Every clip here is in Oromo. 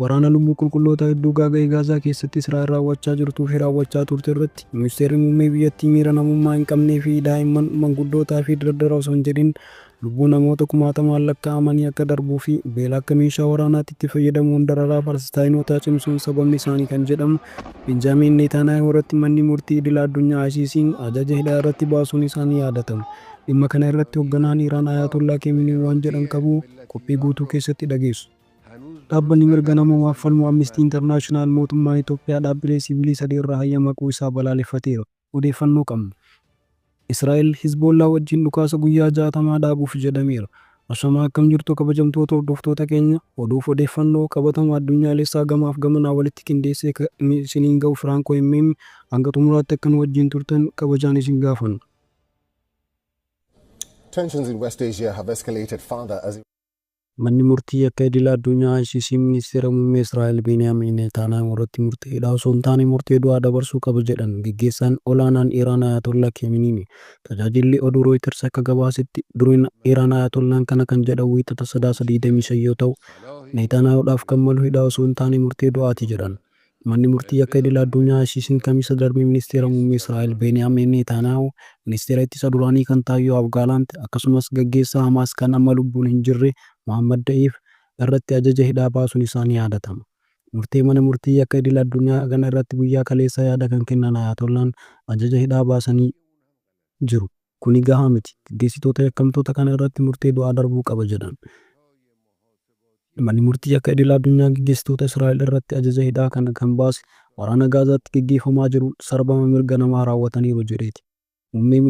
Waraana lubbuu qulqulloota hedduu gaaga'ee Gaazaa keessatti Israa'el raawwachaa jirtuu fi raawwachaa turte irratti ministeerri muummee biyyattii miira namummaa hin qabnee fi daa'imman, manguddootaa fi dardara osoo hin jedhin lubbuu namoota kumaatamaan lakkaa'amanii akka darbuu fi beela akka meeshaa waraanaatti itti fayyadamuun dararaa Palestaayinotaa cimsuun sababni isaanii kan jedhamu Benjaamin Netanyaahuu irratti manni murtii idil addunyaa ICC'n ajaja hidhaa irratti baasuun isaanii yaadatama. Dhimma kana irratti hoogganaan Iraan Ayatollah Khamenei waan jedhan qabu qophii guutuu keessatti dhageessu. Dhaabbanni mirga namoomaaf falmu Amnesty International mootummaan Itoophiyaa dhaabbilee siviilii sadii irraa hayyama maquu isaa balaaleffateera. Odeeffannoo qabna. Israa'el Hizbollaa wajjin dhukaasa guyyaa 60 dhaabuuf jedhameera. Ashamaa akkam jirtu kabajamtoota hordoftoota keenya oduuf odeeffannoo qabatama addunyaalessaa gamaaf gamanaa walitti qindeessee isiniin ga'u Firaanko Himmeem hanga xumuraatti akka nu wajjin turtan kabajaan isin gaafanna. Tensions in West Asia have escalated further as Manni murtii akka idil addunyaa ICC ministeera muummee Israa'el Benjaamin Netanyaahuu irratti murteedha osoo hin taane murtee du'aa dabarsuu qaba jedhan gaggeessaan olaanaan Iraan Ayatollah Khamenei. Tajaajilli oduu Reuters akka gabaasetti duriin Iraan Ayatollaan kana kan jedhan wiixata 25 yoo ta'u Netanyahuudhaaf kan malu hidhaa osoo hin taane murtee du'aati jedhan. Manni murtii akka idil addunyaa ICC'n kamisa darbe ministeera muummee Israa'el Benjaamin Netanyahuu ministeera ittisa duraanii kan ta'e Yoav Gallant akkasumas gaggeessaa Hamaas kan amma lubbuun hin jirre Mohammad Da'iif irratti ajaja hidhaa baasuun isaanii yaadatama. Murtee mana murtii akka idil addunyaa kana irratti guyyaa kaleessaa yaada kan kennan Ayatollaan ajaja hidhaa baasanii jiru. Kuni gahaa miti. Gaggeessitoota yakkamtoota kana irratti murtee du'aa darbuu qaba jedhan. Manni murtii akka idil addunyaa gaggeessitoota Israa'el irratti ajaja hidhaa kana kan baase waraana Gaazaatti gaggeeffamaa jiru sarbama mirga namaa raawwataniiru jedheeti. Muummee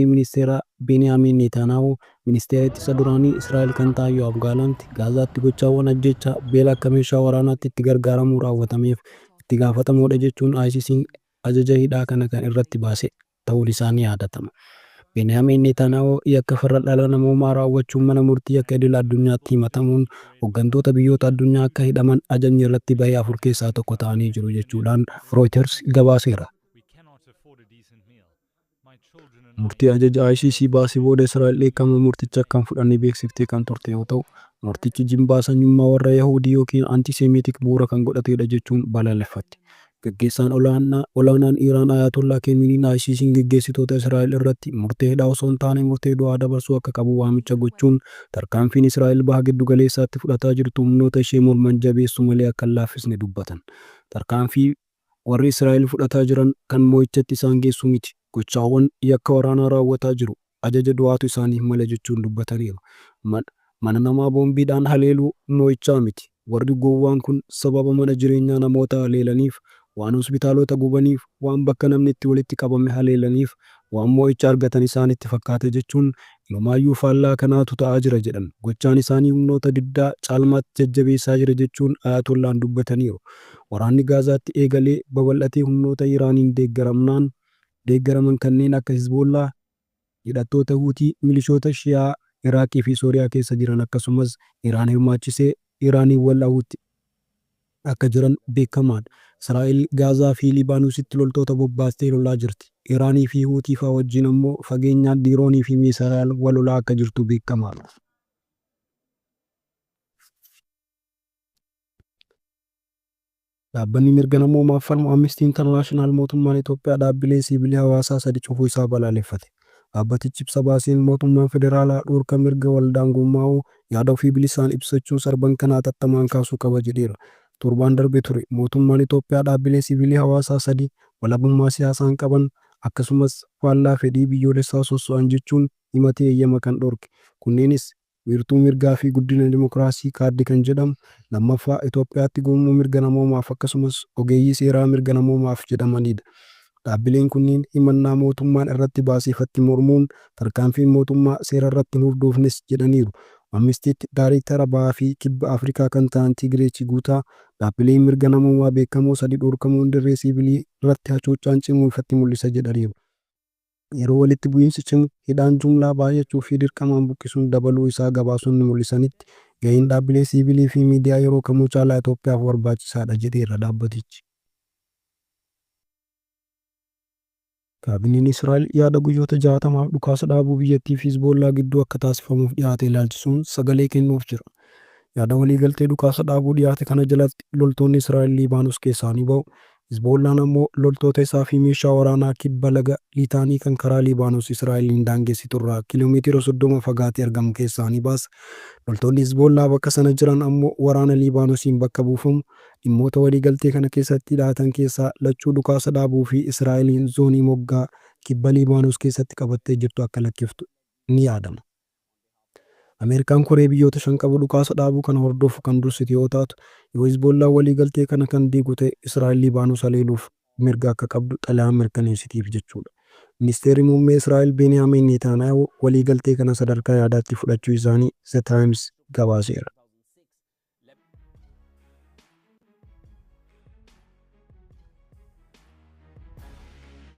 ministeera Benjaamin Netanyahuu ministeera ittisa duraanii Israa'el kan ta'e Yoav Gallant Gaazaatti gochaawwan ajjechaa beela akka meeshaa waraanaatti itti gargaaramuu raawwatameef itti gaafatamoodha jechuun ICC'n ajaja hidhaa kana kan irratti baase ta'uun isaanii yaadatama. Benjaamin Netanyahuu yakka farra dhala namoomaa raawwachuun mana murtii akka idil addunyaatti himatamuun hooggantoota biyyoota addunyaa akka hidhaman ajajni irratti bahee 4 keessaa tokko ta'anii jiru jechuudhaan Reuters gabaaseera. Murtii ajaja ICC baasee booda Israa'el dheekkama murticha kan fudhannee beeksiftee kan turte yoo ta'u murtichi jibbaa sanyummaa warra Yahudii yookiin antisemitik bu'uura kan godhatedha jechuun balaaleffatti. Gaggeessaan olaanaan Iraan Ayatollah Khamenei ICC'n gaggeessitoota Israa'el irratti murtee hidhaa osoo hin taane murtee du'aa dabarsuu akka qabu waamicha gochuun tarkaanfiin Israa'el baha giddu galeessaatti fudhataa jirtu humnoota ishee morman jabeessuu malee akka hin laaffisne dubbatan. Tarkaanfii warri Israa'el fudhataa jiran kan mo'ichatti isaan geessu miti. Gochaawwan yakka waraanaa raawwataa jiru ajaja du'aatu isaaniif mala jechuun dubbataniiru. Mana namaa boombiidhaan haleeluu mo'ichaa miti. Warri gowwaan kun sababa mana jireenyaa namoota haleelaniif, waan hospitaalota gubaniif, waan bakka namni itti walitti qabame haleelaniif, waan mo'icha argatan isaanitti fakkaate jechuun ilmaayyuu faallaa kanaatu ta'aa jira jedhan. Gochaan isaanii humnoota diddaa caalmaatti jajjabeessaa jira jechuun Ayatollaan dubbataniiru. Waraanni Gaazaatti eegalee babal'atee humnoota Iraaniin deeggaraman kanneen akka Hizbollaa, hidhattoota Huutii, milishoota Shiyaa Iraaqii fi Sooriyaa keessa jiran akkasumas Iraan hirmaachisee Iraaniin wal hawwutti akka jiran beekamaadha. Israa'el Gaazaa fi Libaanoositti loltoota bobbaastee lolaa jirti. Iraanii fi Huutii fa'aa wajjin ammoo fageenyaan diroonii fi misaayil wal lolaa akka jirtu beekamaadha. Dhaabbanni mirga namoomaaf falmu Amnesty International mootummaan Itoophiyaa dhaabbilee siviilii hawaasaa 3 cufuu isaa balaaleffate. Dhaabbatichi ibsa baaseen mootummaan federaalaa dhorka mirga waldaangummaa'uu yaada ofii bilisaan ibsachuu sarban kanaa hatattamaan kaasuu qaba jedheera. Torbaan darbe ture mootummaan Itoophiyaa dhaabbilee siviilii hawaasaa 3 walabummaa siyaasaan qaban akkasumas faallaa fedhii biyyoolessaa sosso'an jechuun himatee eeyyama kan dhorke. Kunneenis wiirtuu mirgaa fi guddina dimokiraasii kaardii kan jedhamu, lammaffaa Itoophiyaatti gurmuu mirga namoomaaf akkasumas ogeeyyii seeraa mirga namoomaaf jedhamanidha. Dhaabbileen kunniin himannaa mootummaan irratti baasifatti mormuun tarkaanfiin mootummaa seera irratti hin hordofnes jedhaniiru. Amnistiitti daariktara bahaa fi kibba Afrikaa kan ta'an Tigireechi Guutaa dhaabbileen mirga namoomaa beekamoo 3 dhorkamuun dirree siviilii irratti hacuuccaan cimuu ifatti mul'isa jedhaniiru. Yeroo walitti bu'iinsi cimu hidhaan jumlaa baay'achuu fi dirqamaan buqqisuun dabaluu isaa gabaasonni mul'isanitti gaheen dhaabbilee siviilii fi miidiyaa yeroo kamuu caalaa Itoophiyaaf barbaachisaadha jedheera dhaabbatichi. Kaabineen Israa'el yaada guyyoota 60 dhukaasa dhaabuu biyyattii fi Hizbollaa gidduu akka taasifamuuf dhiyaate ilaalchisuun sagalee kennuuf jira. Yaada waliigaltee dhukaasa dhaabuu dhiyaate kana jalatti loltoonni Israa'el Liibaanos keessaa ni ba'u. Hizboollaan ammoo loltoota isaa fi meeshaa waraanaa kibba laga Liitaanii kan karaa Liibaanos Israa'eliin daangessitu irraa kiiloomeetira 30 fagaatee argamu keessaa ni baasa. Loltoonni Hizboollaa bakka sana jiran ammoo waraana Liibaanosiin bakka buufamu. Dhimmoota waliigaltee kana keessatti dhiyaatan keessaa lachuu dhukaasa dhaabuu fi Israa'eliin zoonii moggaa kibba Liibaanos keessatti qabattee jirtu akka lakkiftu ni yaadama. Ameerikaan koree biyyoota 5 qabu dhukaasa dhaabuu kana hordofu kan dursite yoo taatu, yoo Hizboollaan waliigaltee kana kan diigu ta'e Israa'el Liibaanos haleeluuf mirga akka qabdu xalayaan mirkaneessitiif jechuudha. Ministeerri muummee Israa'el Beniyaamin Netanyaahuu waliigaltee kana sadarkaa yaadaatti fudhachuu isaanii The Times gabaaseera.